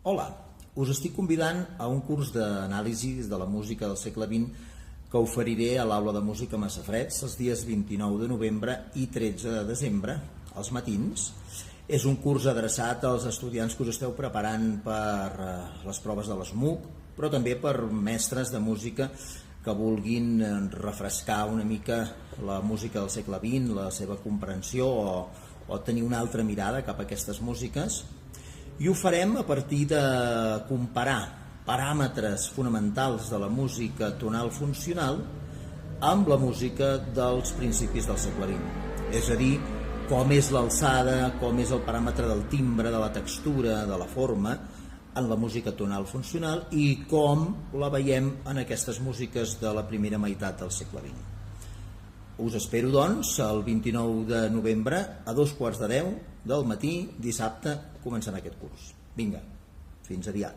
Hola, us estic convidant a un curs d'anàlisi de la música del segle XX que oferiré a l'Aula de Música Massafreds els dies 29 de novembre i 13 de desembre, als matins. És un curs adreçat als estudiants que us esteu preparant per les proves de l'ESMUC, però també per mestres de música que vulguin refrescar una mica la música del segle XX, la seva comprensió o tenir una altra mirada cap a aquestes músiques. I ho farem a partir de comparar paràmetres fonamentals de la música tonal funcional amb la música dels principis del segle XX. És a dir, com és l'alçada, com és el paràmetre del timbre, de la textura, de la forma, en la música tonal funcional i com la veiem en aquestes músiques de la primera meitat del segle XX. Us espero, doncs, el 29 de novembre a 2:15 del matí, dissabte, començant aquest curs. Vinga, fins aviat.